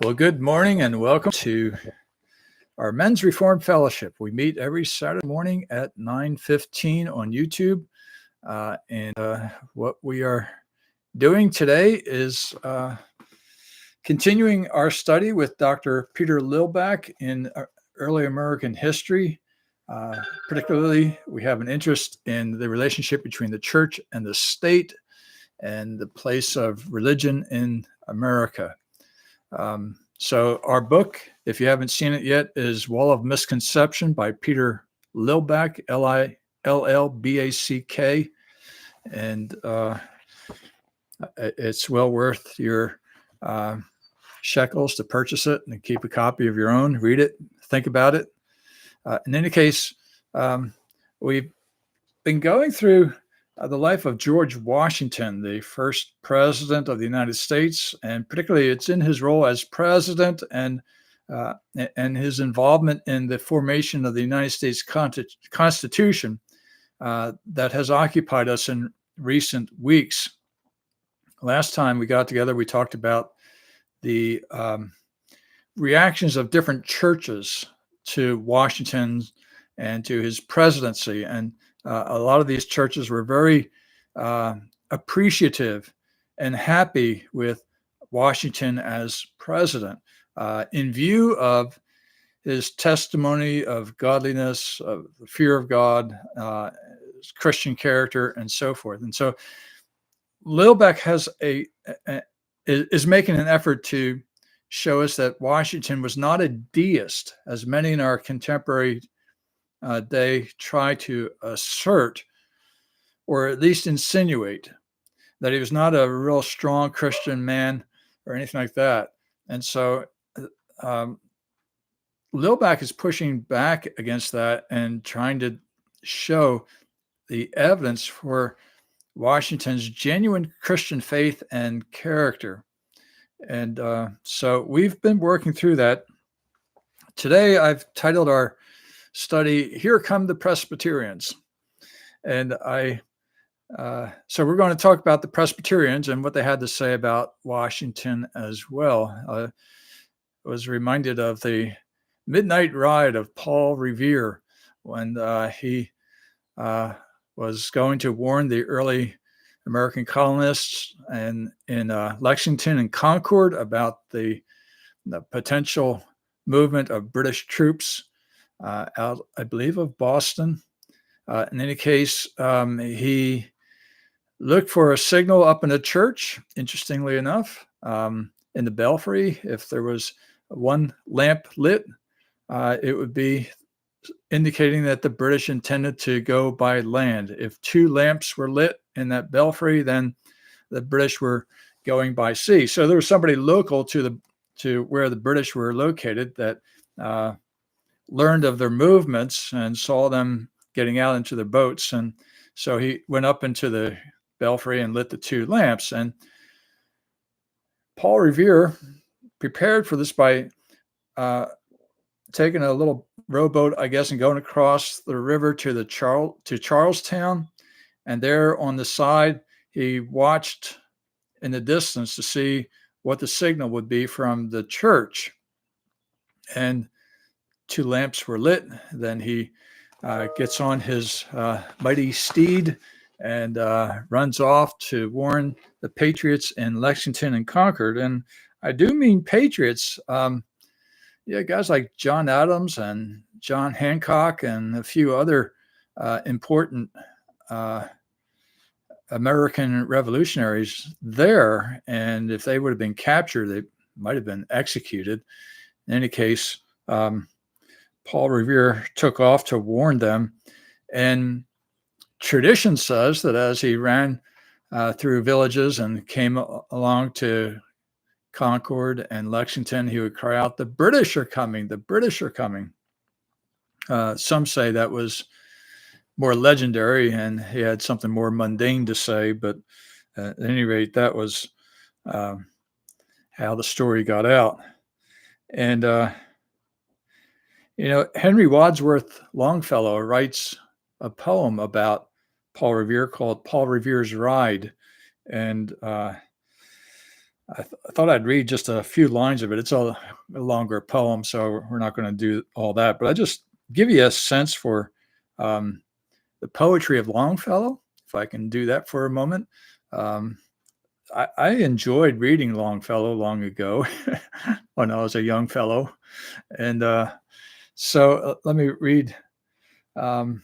Well, good morning and welcome to our Men's Reformed Fellowship. We meet every Saturday morning at 9:15 on YouTube. What we are doing today is continuing our study with Dr. Peter Lilback in early American history. Particularly, we have an interest in the relationship between the church and the state and the place of religion in America. So our book, if you haven't seen it yet, is Wall of Misconception by Peter Lilback, Lilback. And it's well worth your shekels to purchase it and keep a copy of your own, read it, think about it. In any case, we've been going through the life of George Washington, the first president of the United States, and particularly it's in his role as president and his involvement in the formation of the United States Constitution that has occupied us in recent weeks. Last time we got together, we talked about the reactions of different churches to Washington and to his presidency, and a lot of these churches were very appreciative and happy with Washington as president in view of his testimony of godliness, of the fear of God, his Christian character, and so forth. And so Lilback is making an effort to show us that Washington was not a deist, as many in our contemporary they try to assert, or at least insinuate, that he was not a real strong Christian man or anything like that. And so Lilback is pushing back against that and trying to show the evidence for Washington's genuine Christian faith and character. And so we've been working through that. Today, I've titled our study, Here Come the Presbyterians. And so we're going to talk about the Presbyterians and what they had to say about Washington as well. I was reminded of the midnight ride of Paul Revere when he was going to warn the early American colonists in Lexington and Concord about the potential movement of British troops out, I believe, of Boston. In any case, he looked for a signal up in the church, interestingly enough, in the belfry. If there was one lamp lit, it would be indicating that the British intended to go by land. If two lamps were lit in that belfry, then the British were going by sea. So there was somebody local to where the British were located that learned of their movements and saw them getting out into their boats. And so he went up into the belfry and lit the two lamps. And Paul Revere prepared for this by taking a little rowboat, I guess, and going across the river to Charlestown. And there on the side, he watched in the distance to see what the signal would be from the church. And two lamps were lit. Then he gets on his mighty steed and runs off to warn the patriots in Lexington and Concord. And I do mean patriots. Guys like John Adams and John Hancock and a few other important American revolutionaries there. And if they would have been captured, they might have been executed. In any case, Paul Revere took off to warn them. And tradition says that as he ran through villages and came along to Concord and Lexington, he would cry out, "The British are coming, the British are coming." Some say that was more legendary and he had something more mundane to say, but at any rate, that was how the story got out. And Henry Wadsworth Longfellow writes a poem about Paul Revere called Paul Revere's Ride. And I thought I'd read just a few lines of it. It's a longer poem, so we're not going to do all that. But I just give you a sense for the poetry of Longfellow, if I can do that for a moment. Um, I enjoyed reading Longfellow long ago when I was a young fellow. And so let me read um,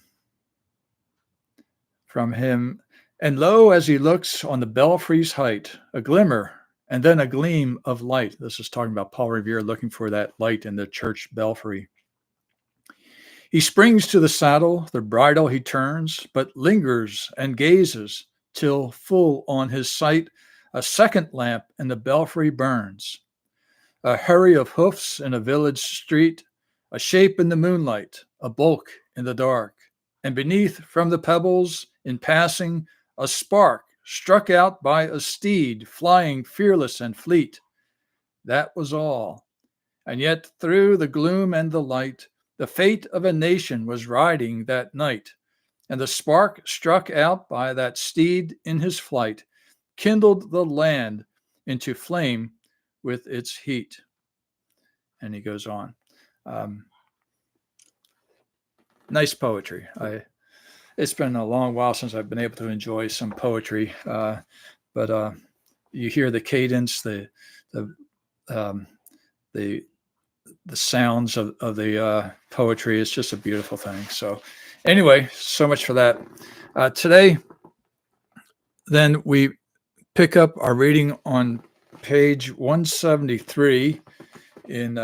from him. And lo, as he looks on the belfry's height, a glimmer and then a gleam of light. This is talking about Paul Revere looking for that light in the church belfry. He springs to the saddle, the bridle he turns, but lingers and gazes till full on his sight a second lamp in the belfry burns. A hurry of hoofs in a village street, a shape in the moonlight, a bulk in the dark, and beneath from the pebbles, in passing, a spark struck out by a steed flying fearless and fleet. That was all. And yet through the gloom and the light, the fate of a nation was riding that night, and the spark struck out by that steed in his flight kindled the land into flame with its heat. And he goes on. Nice poetry. It's been a long while since I've been able to enjoy some poetry, but you hear the cadence, the sounds of the poetry. It's just a beautiful thing. So anyway, so much for that. Today, then we pick up our reading on page 173 in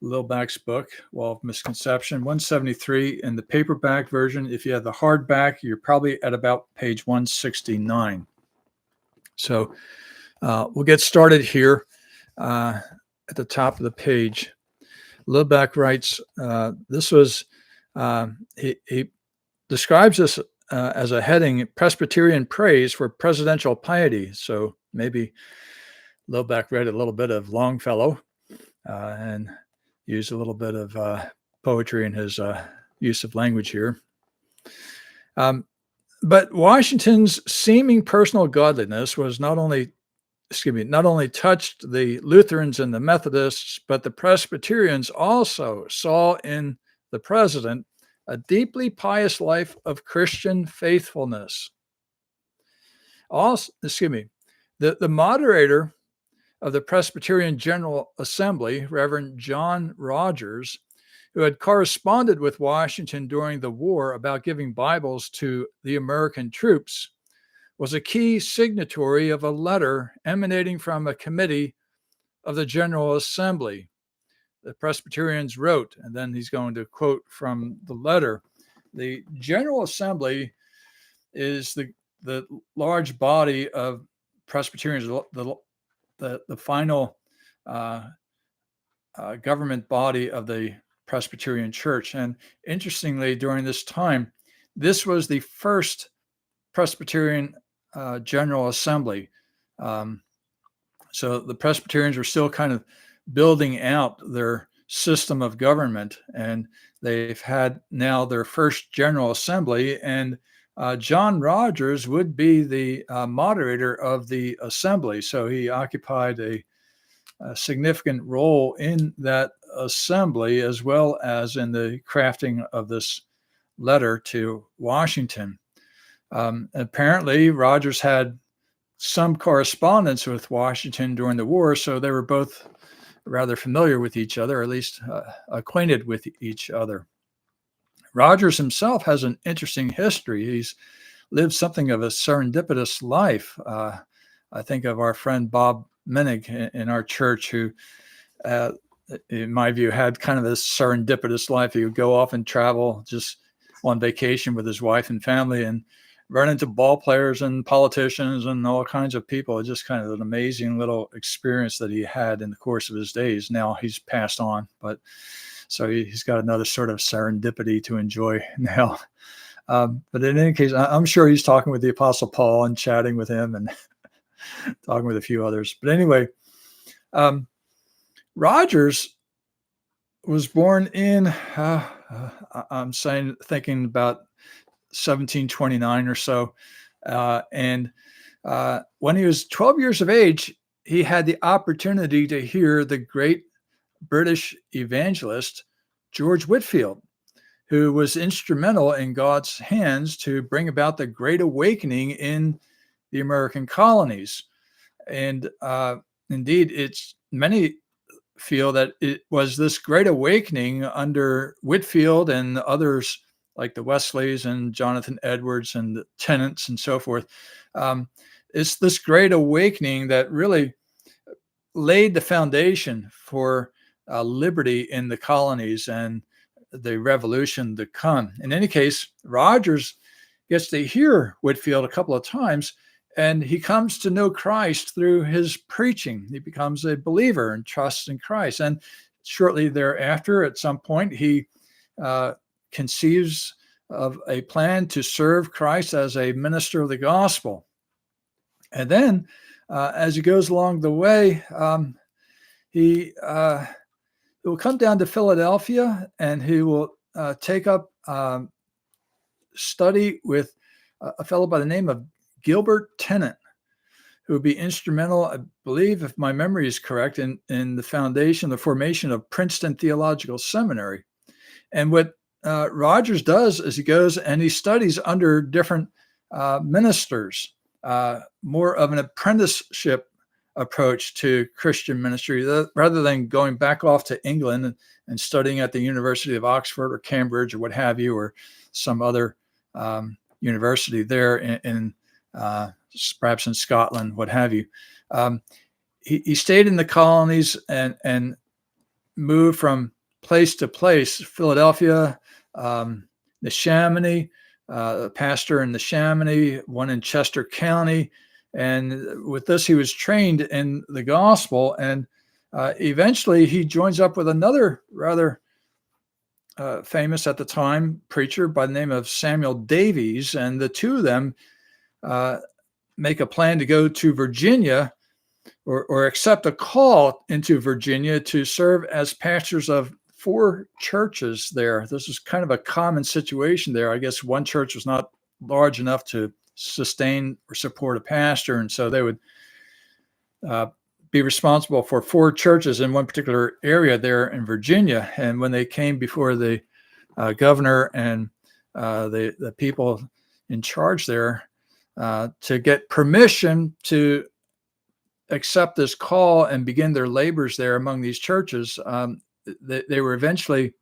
Lilback's book, Wall of Misconception, 173 in the paperback version. If you have the hardback, you're probably at about page 169. So we'll get started here at the top of the page. Lilback writes, this was, he describes this as a heading, Presbyterian Praise for Presidential Piety. So maybe Lilback read a little bit of Longfellow and used a little bit of poetry in his use of language here. But Washington's seeming personal godliness was not only touched the Lutherans and the Methodists, but the Presbyterians also saw in the president a deeply pious life of Christian faithfulness. The moderator of the Presbyterian General Assembly, Reverend John Rogers, who had corresponded with Washington during the war about giving Bibles to the American troops, was a key signatory of a letter emanating from a committee of the General Assembly. The Presbyterians wrote, and then he's going to quote from the letter. The General Assembly is the large body of Presbyterians, the final government body of the Presbyterian Church. And interestingly, during this time, this was the first Presbyterian General Assembly. So the Presbyterians were still kind of building out their system of government, and they've had now their first General Assembly, and John Rogers would be the moderator of the assembly. So he occupied a significant role in that assembly, as well as in the crafting of this letter to Washington. Apparently, Rogers had some correspondence with Washington during the war, so they were both rather familiar with each other, or at least acquainted with each other. Rogers himself has an interesting history. He's lived something of a serendipitous life. I think of our friend Bob Menig in our church, who, in my view, had kind of a serendipitous life. He would go off and travel just on vacation with his wife and family and run into ball players and politicians and all kinds of people. It's just kind of an amazing little experience that he had in the course of his days. Now he's passed on, but so he's got another sort of serendipity to enjoy now. But in any case, I'm sure he's talking with the Apostle Paul and chatting with him and talking with a few others. But anyway, Rogers was born in, thinking about 1729 or so. And when he was 12 years of age, he had the opportunity to hear the great British evangelist George Whitefield, who was instrumental in God's hands to bring about the Great Awakening in the American colonies. And indeed, it's many feel that it was this Great Awakening under Whitefield and others like the Wesleys and Jonathan Edwards and the Tennants and so forth. It's this Great Awakening that really laid the foundation for liberty in the colonies and the revolution to come. In any case, Rogers gets to hear Whitefield a couple of times, and he comes to know Christ through his preaching. He becomes a believer and trusts in Christ. And shortly thereafter, at some point, he conceives of a plan to serve Christ as a minister of the gospel. And then, as he goes along the way, he will come down to Philadelphia, and he will take up study with a fellow by the name of Gilbert Tennant, who would be instrumental, I believe, if my memory is correct, in the formation of Princeton Theological Seminary. And what Rogers does is he goes and he studies under different ministers, more of an apprenticeship approach to Christian ministry, rather than going back off to England and studying at the University of Oxford or Cambridge or what have you, or some other university there in perhaps in Scotland, what have you. He stayed in the colonies and moved from place to place. Philadelphia, the Chamonix, a pastor in the Chamonix, one in Chester County. And with this, he was trained in the gospel. And eventually he joins up with another rather famous at the time preacher by the name of Samuel Davies. And the two of them make a plan to go to Virginia or accept a call into Virginia to serve as pastors of 4 churches there. This is kind of a common situation there. I guess one church was not large enough to sustain or support a pastor, and so they would be responsible for 4 churches in one particular area there in Virginia. And when they came before the governor and the people in charge there to get permission to accept this call and begin their labors there among these churches, they were eventually,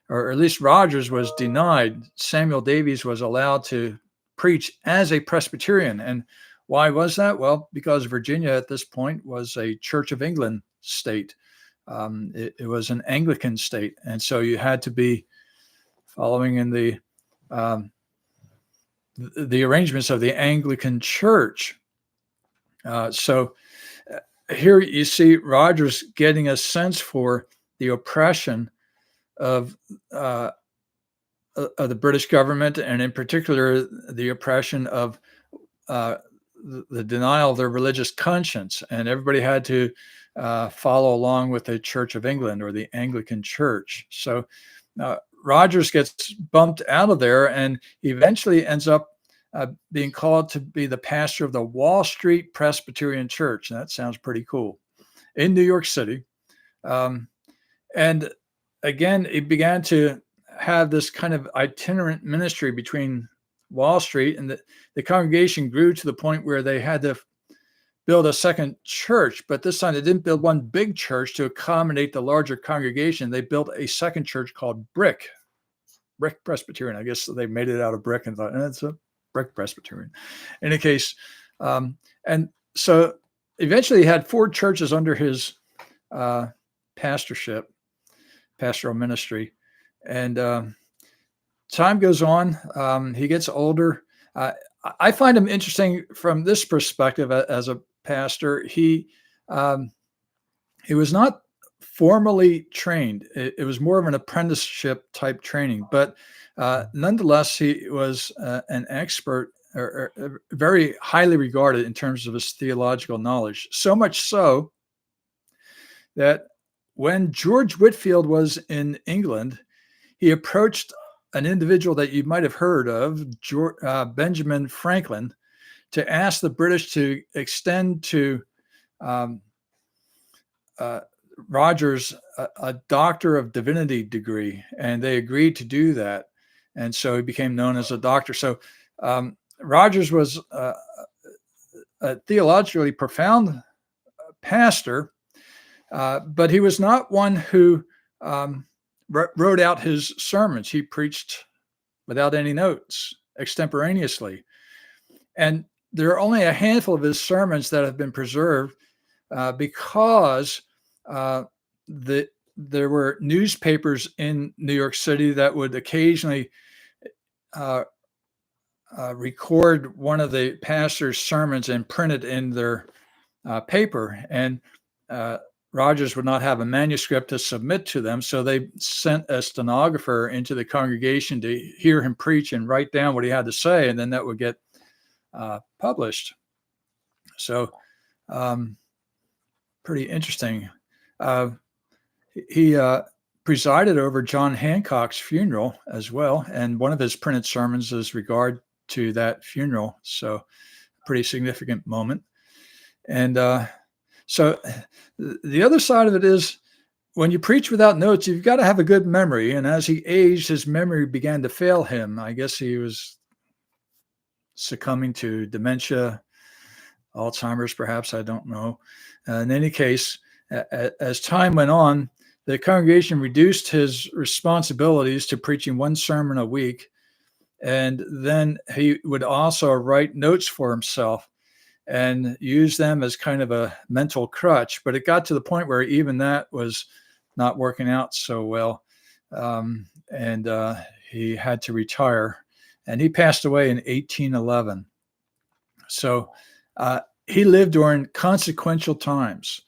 or at least Rogers was denied. Samuel Davies was allowed to preach as a Presbyterian. And why was that? Well, because Virginia at this point was a Church of England state. It was an Anglican state. And so you had to be following in the arrangements of the Anglican Church. So here you see Rogers getting a sense for the oppression of the British government, and in particular, the oppression of the denial of their religious conscience. And everybody had to follow along with the Church of England or the Anglican Church. So Rogers gets bumped out of there and eventually ends up being called to be the pastor of the Wall Street Presbyterian Church. And that sounds pretty cool, in New York City. And again, it began to have this kind of itinerant ministry between Wall Street, and the congregation grew to the point where they had to build a second church. But this time they didn't build one big church to accommodate the larger congregation. They built a second church called Brick Presbyterian. I guess they made it out of brick and thought, it's a Brick Presbyterian. In any case, and so eventually he had 4 churches under his pastoral ministry. And time goes on. He gets older. I find him interesting from this perspective as a pastor. He was not formally trained. It was more of an apprenticeship type training, but nonetheless, he was an expert, or very highly regarded in terms of his theological knowledge. So much so that when George Whitefield was in England, he approached an individual that you might have heard of, Benjamin Franklin, to ask the British to extend to um, Rogers a Doctor of Divinity degree, and they agreed to do that. And so he became known as a doctor. So Rogers was a theologically profound pastor, but he was not one who wrote out his sermons. He preached without any notes, extemporaneously. And there are only a handful of his sermons that have been preserved because there were newspapers in New York City that would occasionally record one of the pastor's sermons and print it in their paper. And Rogers would not have a manuscript to submit to them, so they sent a stenographer into the congregation to hear him preach and write down what he had to say, and then that would get published. So pretty interesting. He presided over John Hancock's funeral as well, and one of his printed sermons is regard to that funeral. So pretty significant moment. And so the other side of it is, when you preach without notes, you've got to have a good memory. And as he aged, his memory began to fail him. I guess he was succumbing to dementia, Alzheimer's, perhaps, I don't know. In any case, as time went on, the congregation reduced his responsibilities to preaching one sermon a week. And then he would also write notes for himself and use them as kind of a mental crutch. But it got to the point where even that was not working out so well. And he had to retire. And he passed away in 1811. So he lived during consequential times,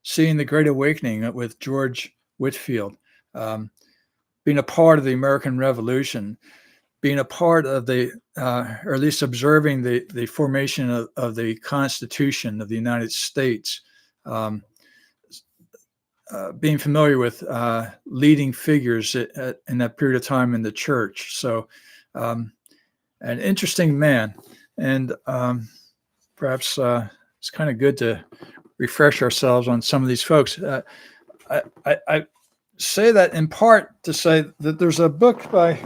seeing the Great Awakening with George Whitefield, being a part of the American Revolution, being a part of the, or at least observing the formation of the Constitution of the United States, being familiar with leading figures in that period of time in the church. So an interesting man. And perhaps it's kind of good to refresh ourselves on some of these folks. I say that in part to say that there's a book by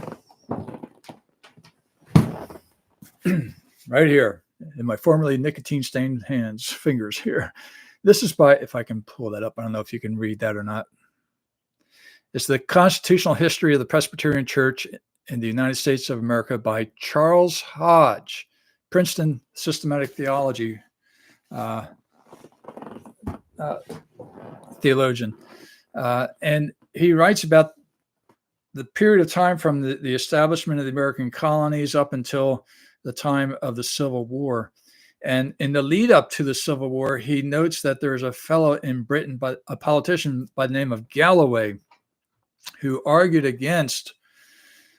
right here in my formerly nicotine-stained fingers here. This is by, if I can pull that up, I don't know if you can read that or not. It's The Constitutional History of the Presbyterian Church in the United States of America by Charles Hodge, Princeton Systematic Theology theologian. And he writes about the period of time from the establishment of the American colonies up until the time of the Civil War. And in the lead up to the Civil War, he notes that there's a fellow in Britain, a politician by the name of Galloway, who argued against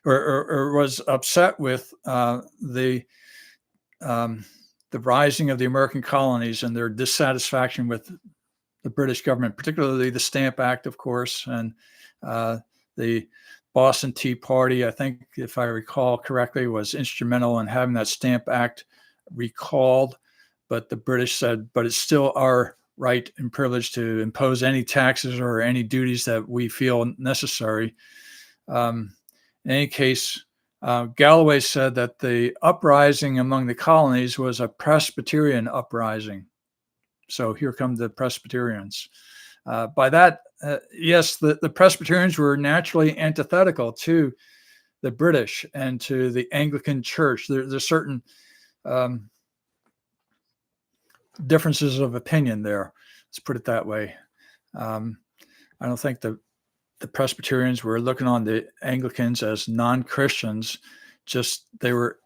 or was upset with the rising of the American colonies and their dissatisfaction with the British government, particularly the Stamp Act, of course, and the Boston Tea Party, I think, if I recall correctly, was instrumental in having that Stamp Act recalled. But the British said, but it's still our right and privilege to impose any taxes or any duties that we feel necessary. In any case, Galloway said that the uprising among the colonies was a Presbyterian uprising. So here come the Presbyterians. By that, yes, the Presbyterians were naturally antithetical to the British and to the Anglican Church. There's certain differences of opinion there. Let's put it that way. I don't think the Presbyterians were looking on the Anglicans as non-Christians, just they were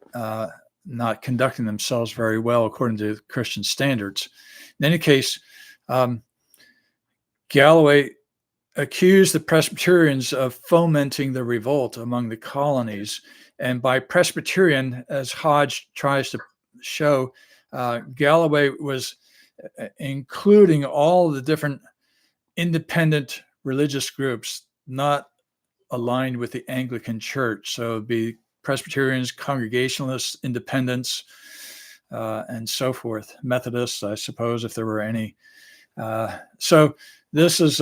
not conducting themselves very well according to Christian standards. In any case, Galloway accused the Presbyterians of fomenting the revolt among the colonies. And by Presbyterian, as Hodge tries to show, Galloway was including all the different independent religious groups not aligned with the Anglican Church. So it'd be Presbyterians, Congregationalists, Independents, and so forth. Methodists, I suppose, if there were any. So this is,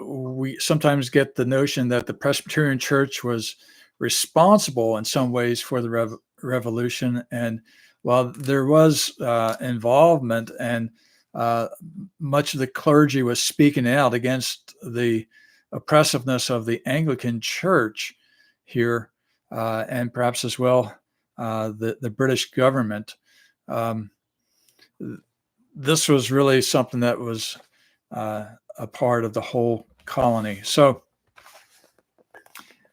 we sometimes get the notion that the Presbyterian Church was responsible in some ways for the revolution. And while there was involvement and much of the clergy was speaking out against the oppressiveness of the Anglican Church here, and perhaps as well the British government, this was really something that was a part of the whole colony. So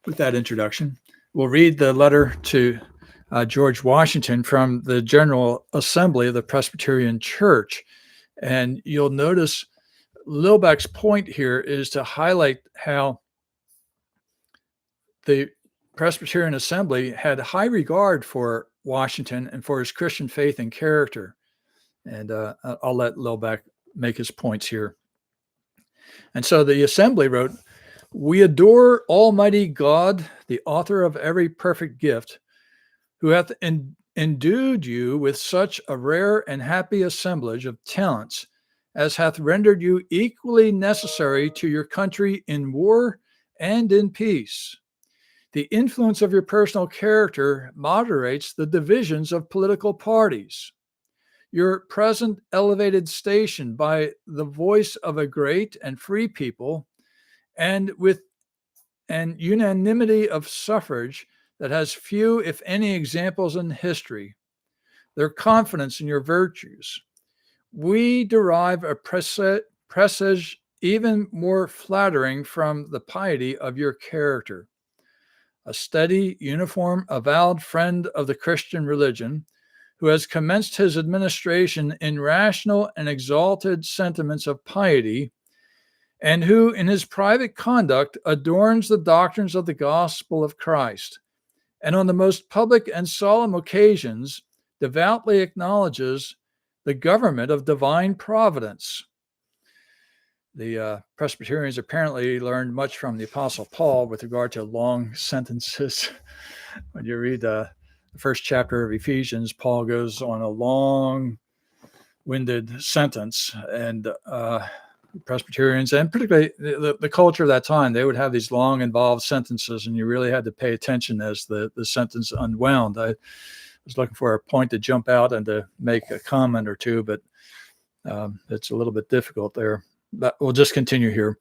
with that introduction, we'll read the letter to George Washington from the General Assembly of the Presbyterian Church. And you'll notice Lilbeck's point here is to highlight how the Presbyterian Assembly had high regard for Washington and for his Christian faith and character. And I'll let Lilbeck make his points here. And so the assembly wrote, "We adore Almighty God, the author of every perfect gift, who hath endued you with such a rare and happy assemblage of talents as hath rendered you equally necessary to your country in war and in peace. The influence of your personal character moderates the divisions of political parties. Your present elevated station by the voice of a great and free people, and with an unanimity of suffrage that has few, if any, examples in history, their confidence in your virtues, we derive a presage even more flattering from the piety of your character. A steady, uniform, avowed friend of the Christian religion, who has commenced his administration in rational and exalted sentiments of piety, and who in his private conduct adorns the doctrines of the gospel of Christ, and on the most public and solemn occasions devoutly acknowledges the government of divine providence." The Presbyterians apparently learned much from the Apostle Paul with regard to long sentences. When you read the first chapter of Ephesians, Paul goes on a long-winded sentence, and Presbyterians, and particularly the culture of that time, they would have these long, involved sentences, and you really had to pay attention as the sentence unwound. I was looking for a point to jump out and to make a comment or two, but it's a little bit difficult there. But we'll just continue here.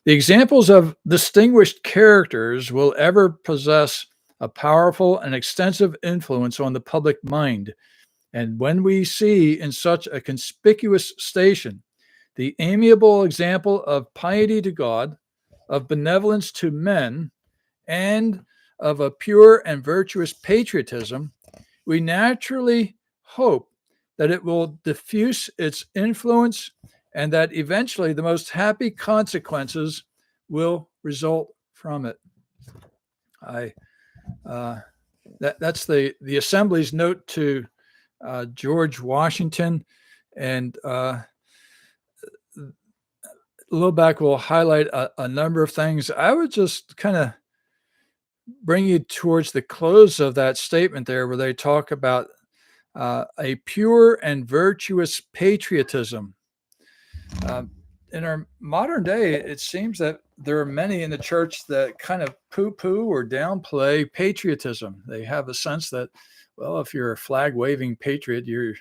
"The examples of distinguished characters will ever possess a powerful and extensive influence on the public mind. And when we see in such a conspicuous station the amiable example of piety to God, of benevolence to men, and of a pure and virtuous patriotism, we naturally hope that it will diffuse its influence and that eventually the most happy consequences will result from it." That's the Assembly's note to George Washington, and Lilbeck will highlight a number of things. I would just kind of bring you towards the close of that statement there, where they talk about a pure and virtuous patriotism. In our modern day, it seems that there are many in the church that kind of poo-poo or downplay patriotism. They have a sense that, well, if you're a flag-waving patriot, you're a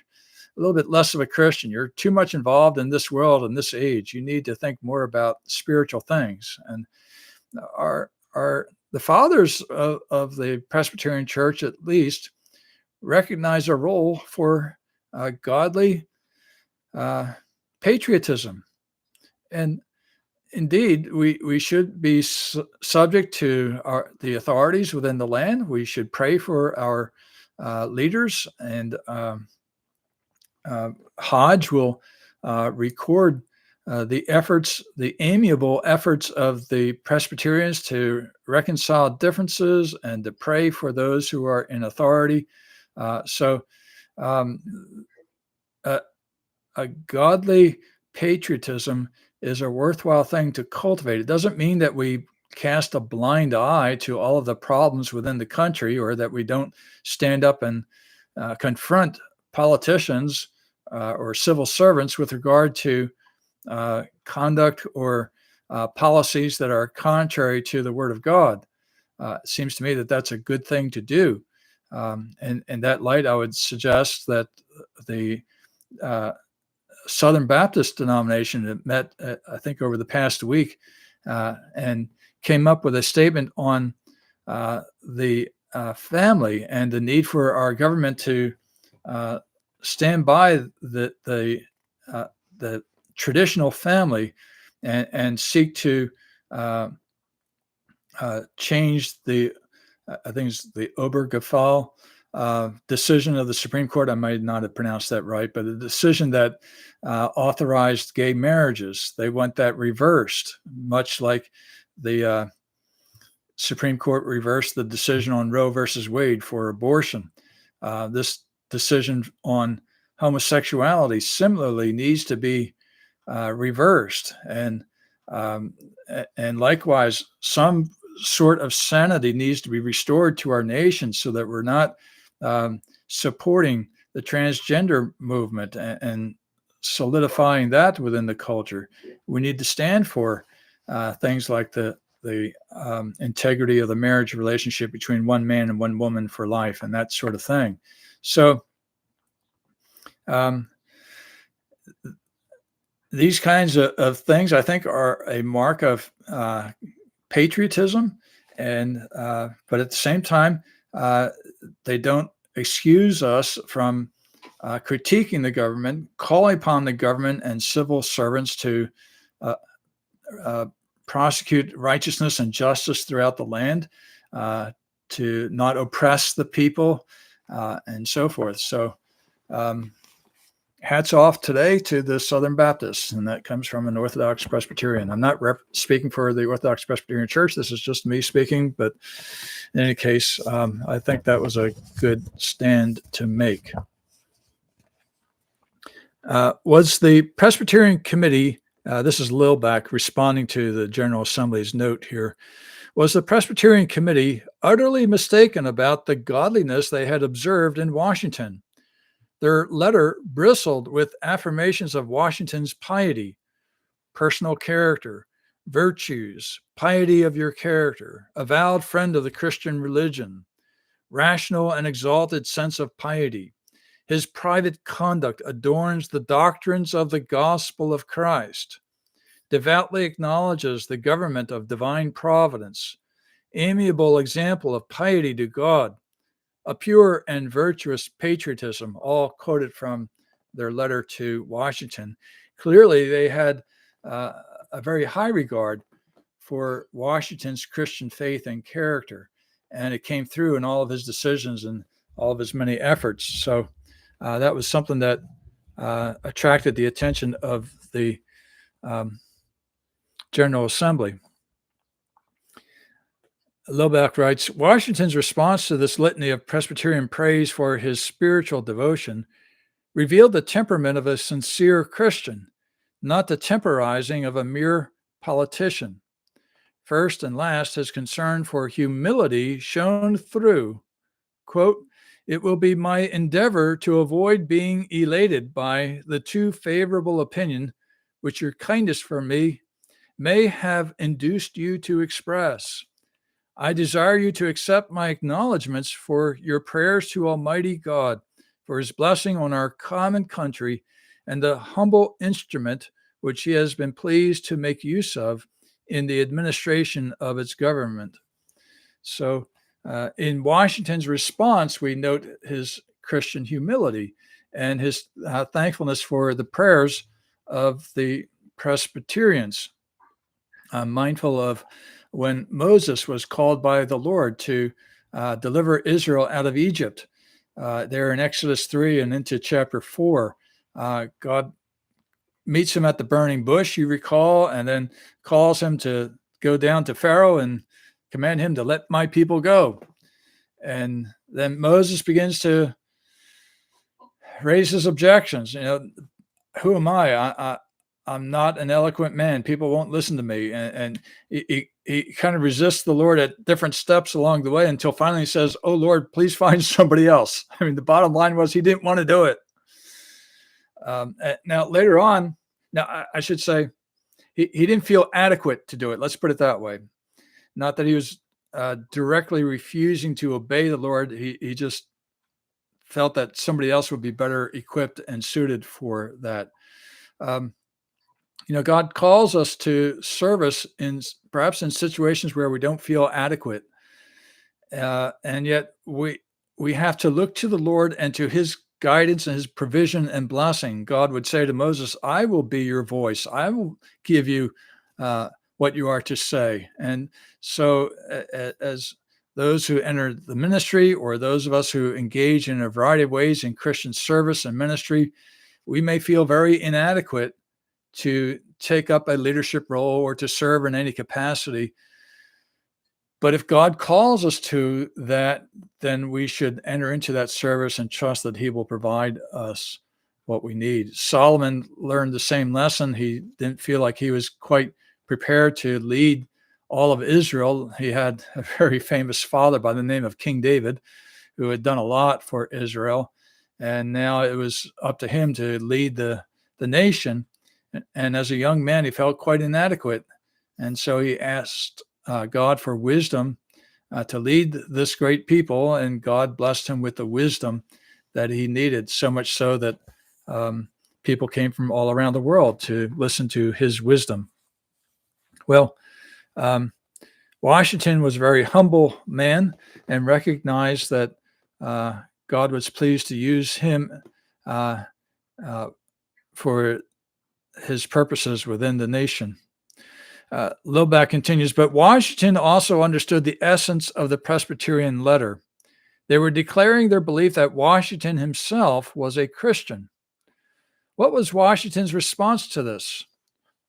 little bit less of a Christian. You're too much involved in this world and this age. You need to think more about spiritual things. And the fathers of the Presbyterian Church, at least, recognize a role for godly patriotism. And indeed, we should be subject to the authorities within the land. We should pray for our leaders, and Hodge will record the amiable efforts of the Presbyterians to reconcile differences and to pray for those who are in authority. So a godly patriotism is a worthwhile thing to cultivate. It doesn't mean that we cast a blind eye to all of the problems within the country, or that we don't stand up and confront politicians or civil servants with regard to conduct or policies that are contrary to the Word of God. It seems to me that that's a good thing to do. And in that light, I would suggest that the Southern Baptist denomination that met, I think, over the past week and came up with a statement on the family and the need for our government to stand by the traditional family and seek to change the, I think it's the Obergefell decision of the Supreme Court. I might not have pronounced that right, but the decision that authorized gay marriages. They want that reversed, much like the Supreme Court reversed the decision on Roe versus Wade for abortion. This decision on homosexuality similarly needs to be reversed, and likewise, some sort of sanity needs to be restored to our nation so that we're not supporting the transgender movement and solidifying that within the culture. We need to stand for things like the integrity of the marriage relationship between one man and one woman for life and that sort of thing. So these kinds of things, I think, are a mark of patriotism, and but at the same time, they don't excuse us from critiquing the government, calling upon the government and civil servants to prosecute righteousness and justice throughout the land, to not oppress the people, and so forth. So hats off today to the Southern Baptists, and that comes from an Orthodox Presbyterian. I'm not speaking for the Orthodox Presbyterian Church. This is just me speaking, but in any case, I think that was a good stand to make. Was the Presbyterian Committee, this is Lilback responding to the General Assembly's note here, was the Presbyterian Committee utterly mistaken about the godliness they had observed in Washington? Their letter bristled with affirmations of Washington's piety, personal character, virtues, piety of your character, avowed friend of the Christian religion, rational and exalted sense of piety. His private conduct adorns the doctrines of the gospel of Christ, devoutly acknowledges the government of divine providence, amiable example of piety to God, a pure and virtuous patriotism, all quoted from their letter to Washington. Clearly, they had a very high regard for Washington's Christian faith and character, and it came through in all of his decisions and all of his many efforts. So that was something that attracted the attention of the General Assembly. Lilback writes, Washington's response to this litany of Presbyterian praise for his spiritual devotion revealed the temperament of a sincere Christian, not the temporizing of a mere politician. First and last, his concern for humility shone through. Quote, it will be my endeavor to avoid being elated by the too favorable opinion which your kindness for me may have induced you to express. I desire you to accept my acknowledgments for your prayers to Almighty God for his blessing on our common country and the humble instrument which he has been pleased to make use of in the administration of its government. So in Washington's response, we note his Christian humility and his thankfulness for the prayers of the Presbyterians. I'm mindful of when Moses was called by the Lord to deliver Israel out of Egypt. There in Exodus 3 and into chapter 4, God meets him at the burning bush, you recall, and then calls him to go down to Pharaoh and command him to let my people go. And then Moses begins to raise his objections. You know, who am I? I'm not an eloquent man. People won't listen to me. And he kind of resists the Lord at different steps along the way until finally he says, "Oh Lord, please find somebody else." I mean, the bottom line was he didn't want to do it. Now, later on, I should say, he didn't feel adequate to do it. Let's put it that way. Not that he was directly refusing to obey the Lord. He just felt that somebody else would be better equipped and suited for that. God calls us to service perhaps in situations where we don't feel adequate, and yet we have to look to the Lord and to His guidance and His provision and blessing. God would say to Moses, "I will be your voice. I will give you what you are to say." And so, as those who enter the ministry, or those of us who engage in a variety of ways in Christian service and ministry, we may feel very inadequate to take up a leadership role or to serve in any capacity. But if God calls us to that, then we should enter into that service and trust that He will provide us what we need. Solomon learned the same lesson. He didn't feel like he was quite prepared to lead all of Israel. He had a very famous father by the name of King David, who had done a lot for Israel. And now it was up to him to lead the nation. And as a young man, he felt quite inadequate. And so he asked God for wisdom to lead this great people. And God blessed him with the wisdom that he needed, so much so that people came from all around the world to listen to his wisdom. Well, Washington was a very humble man and recognized that God was pleased to use him for his purposes within the nation. Lilback continues, but Washington also understood the essence of the Presbyterian letter. They were declaring their belief that Washington himself was a Christian. What was Washington's response to this?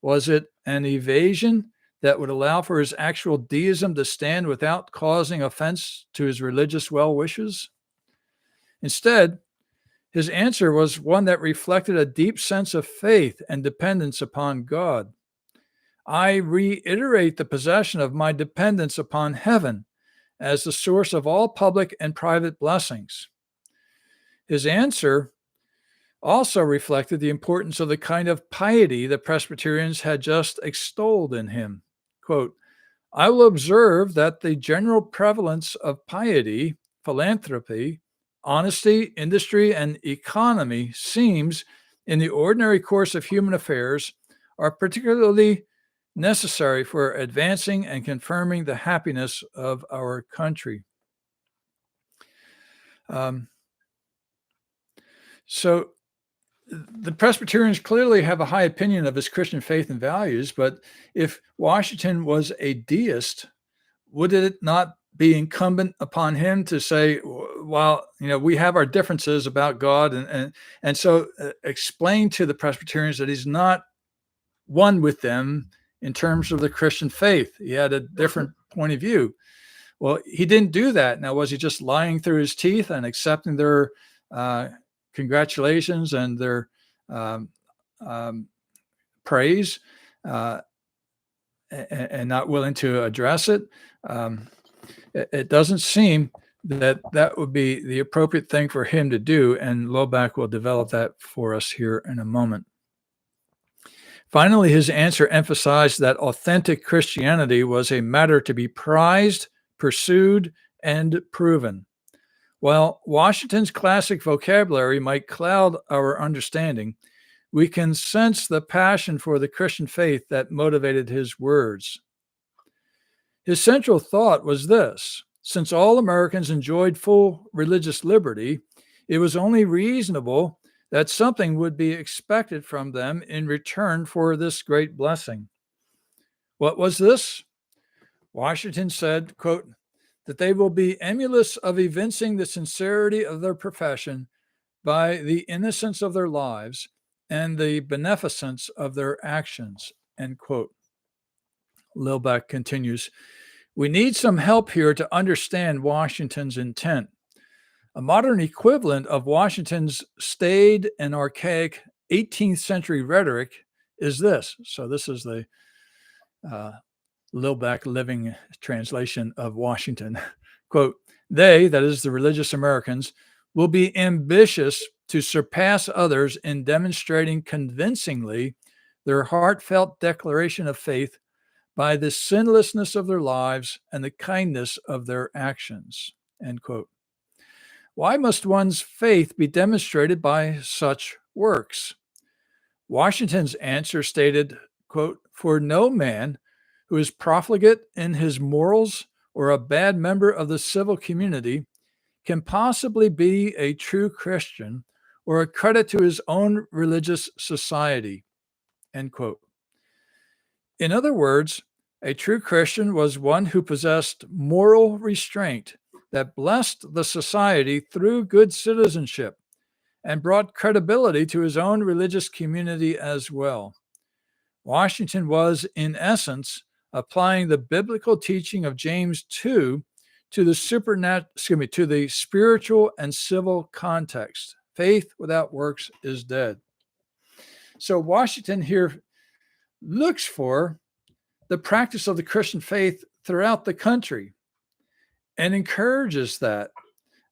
Was it an evasion that would allow for his actual deism to stand without causing offense to his religious well-wishers? Instead, his answer was one that reflected a deep sense of faith and dependence upon God. I reiterate the possession of my dependence upon heaven as the source of all public and private blessings. His answer also reflected the importance of the kind of piety the Presbyterians had just extolled in him. Quote, I will observe that the general prevalence of piety, philanthropy, honesty, industry, and economy seems, in the ordinary course of human affairs, are particularly necessary for advancing and confirming the happiness of our country. So the Presbyterians clearly have a high opinion of his Christian faith and values, but if Washington was a deist, would it not be incumbent upon him to say, well, we have our differences about God, and so explain to the Presbyterians that he's not one with them in terms of the Christian faith. He had a different point of view. Well, he didn't do that. Now, was he just lying through his teeth and accepting their congratulations and their praise and not willing to address it? It doesn't seem that would be the appropriate thing for him to do, and Lilback will develop that for us here in a moment. Finally, his answer emphasized that authentic Christianity was a matter to be prized, pursued, and proven. While Washington's classic vocabulary might cloud our understanding, we can sense the passion for the Christian faith that motivated his words. His central thought was this: since all Americans enjoyed full religious liberty, it was only reasonable that something would be expected from them in return for this great blessing. What was this? Washington said, quote, that they will be emulous of evincing the sincerity of their profession by the innocence of their lives and the beneficence of their actions, end quote. Lilback continues, we need some help here to understand Washington's intent. A modern equivalent of Washington's staid and archaic 18th century rhetoric is this. So this is the Lilbeck Living translation of Washington. Quote, they, that is the religious Americans, will be ambitious to surpass others in demonstrating convincingly their heartfelt declaration of faith by the sinlessness of their lives and the kindness of their actions. End quote. Why must one's faith be demonstrated by such works? Washington's answer stated, quote, for no man who is profligate in his morals or a bad member of the civil community can possibly be a true Christian or a credit to his own religious society, end quote. In other words, a true Christian was one who possessed moral restraint that blessed the society through good citizenship and brought credibility to his own religious community as well. Washington was, in essence, applying the biblical teaching of James 2 to the to the spiritual and civil context. Faith without works is dead. So Washington here looks for the practice of the Christian faith throughout the country and encourages that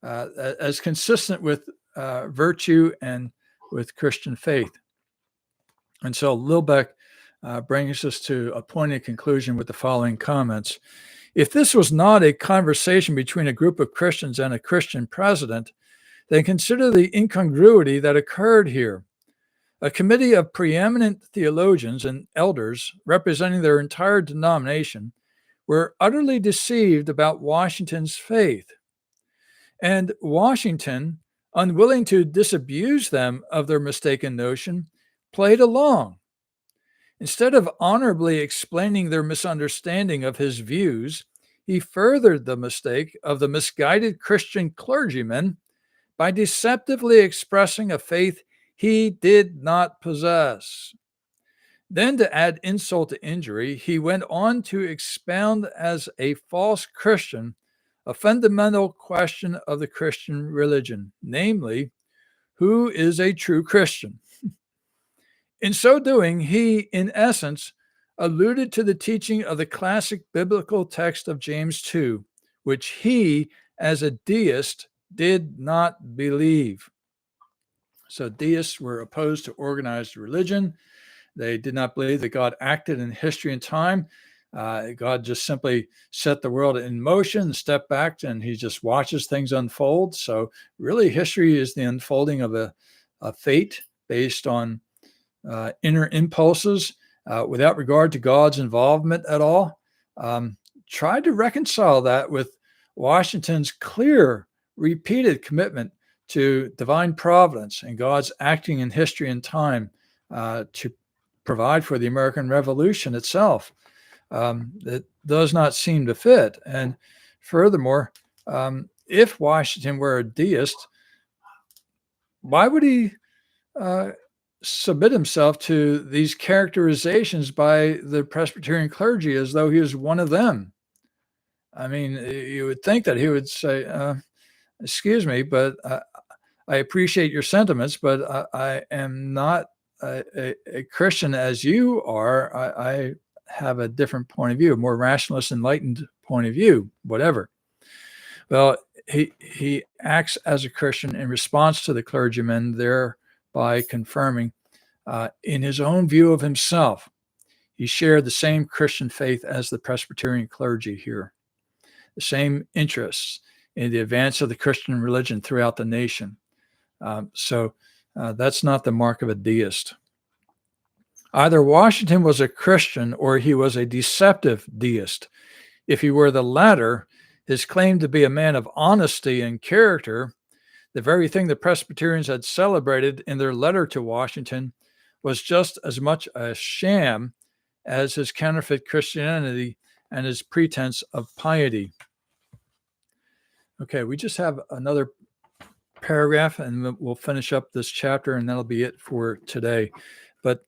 as consistent with virtue and with Christian faith. And so Lilbeck brings us to a pointed conclusion with the following comments. If this was not a conversation between a group of Christians and a Christian president, then consider the incongruity that occurred here. A committee of preeminent theologians and elders representing their entire denomination were utterly deceived about Washington's faith. And Washington, unwilling to disabuse them of their mistaken notion, played along. Instead of honorably explaining their misunderstanding of his views, he furthered the mistake of the misguided Christian clergyman by deceptively expressing a faith he did not possess. Then, to add insult to injury, he went on to expound as a false Christian a fundamental question of the Christian religion, namely, who is a true Christian? In so doing, he, in essence, alluded to the teaching of the classic biblical text of James 2, which he, as a deist, did not believe. So deists were opposed to organized religion. They did not believe that God acted in history and time. God just simply set the world in motion, stepped back, and he just watches things unfold. So really, history is the unfolding of a fate based on inner impulses without regard to God's involvement at all. Tried to reconcile that with Washington's clear, repeated commitment to divine providence and God's acting in history and time to provide for the American Revolution itself. It does not seem to fit. And furthermore, if Washington were a deist, why would he submit himself to these characterizations by the Presbyterian clergy as though he was one of them? I mean, you would think that he would say, excuse me, but I appreciate your sentiments, but I am not a Christian as you are. I have a different point of view, a more rationalist, enlightened point of view, whatever. Well, he acts as a Christian in response to the clergyman, thereby confirming in his own view of himself, he shared the same Christian faith as the Presbyterian clergy here, the same interests in the advance of the Christian religion throughout the nation. So that's not the mark of a deist. Either Washington was a Christian or he was a deceptive deist. If he were the latter, his claim to be a man of honesty and character, the very thing the Presbyterians had celebrated in their letter to Washington, was just as much a sham as his counterfeit Christianity and his pretense of piety. Okay, we just have another paragraph and we'll finish up this chapter and that'll be it for today. But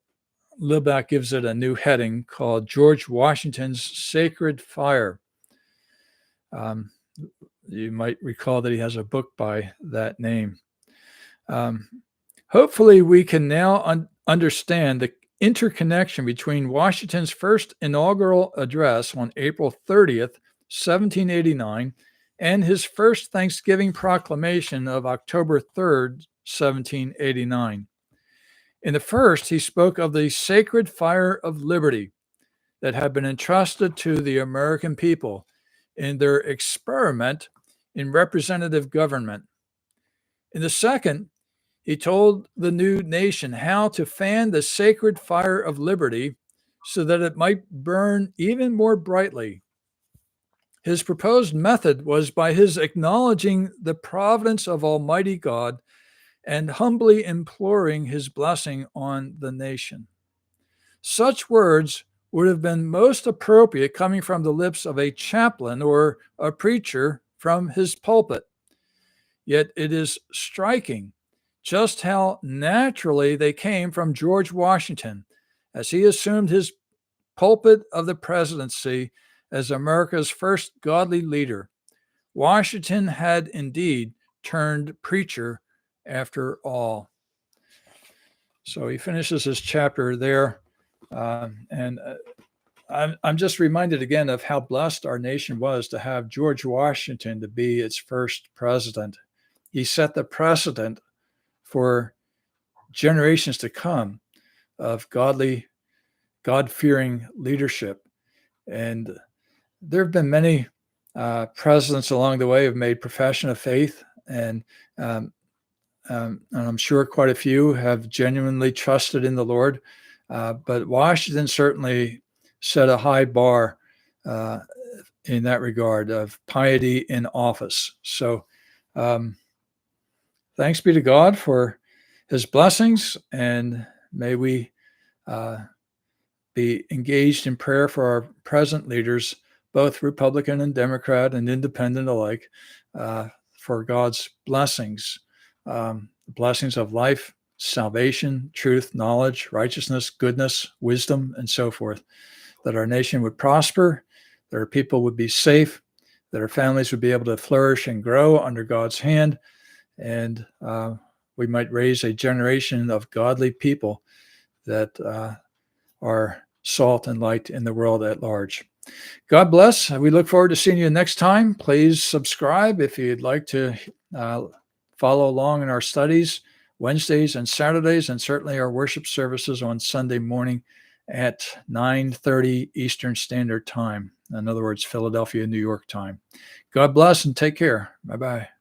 Lilbeck gives it a new heading called George Washington's Sacred Fire. You might recall that he has a book by that name. Hopefully we can now understand the interconnection between Washington's first inaugural address on April 30th, 1789, and his first Thanksgiving proclamation of October 3rd, 1789. In the first, he spoke of the sacred fire of liberty that had been entrusted to the American people in their experiment in representative government. In the second, he told the new nation how to fan the sacred fire of liberty so that it might burn even more brightly. His proposed method was by his acknowledging the providence of Almighty God and humbly imploring his blessing on the nation. Such words would have been most appropriate coming from the lips of a chaplain or a preacher from his pulpit. Yet it is striking just how naturally they came from George Washington as he assumed his pulpit of the presidency as America's first godly leader. Washington had indeed turned preacher after all. So he finishes his chapter there. And I'm just reminded again of how blessed our nation was to have George Washington to be its first president. He set the precedent for generations to come of godly, God-fearing leadership. And there have been many presidents along the way who have made profession of faith, and I'm sure quite a few have genuinely trusted in the Lord. But Washington certainly set a high bar in that regard of piety in office. So thanks be to God for his blessings, and may we be engaged in prayer for our present leaders, both Republican and Democrat and independent alike, for God's blessings, the blessings of life, salvation, truth, knowledge, righteousness, goodness, wisdom, and so forth, that our nation would prosper, that our people would be safe, that our families would be able to flourish and grow under God's hand, and we might raise a generation of godly people that are salt and light in the world at large. God bless. We look forward to seeing you next time. Please subscribe if you'd like to follow along in our studies Wednesdays and Saturdays, and certainly our worship services on Sunday morning at 9:30 Eastern Standard Time. In other words, Philadelphia, New York time. God bless and take care. Bye-bye.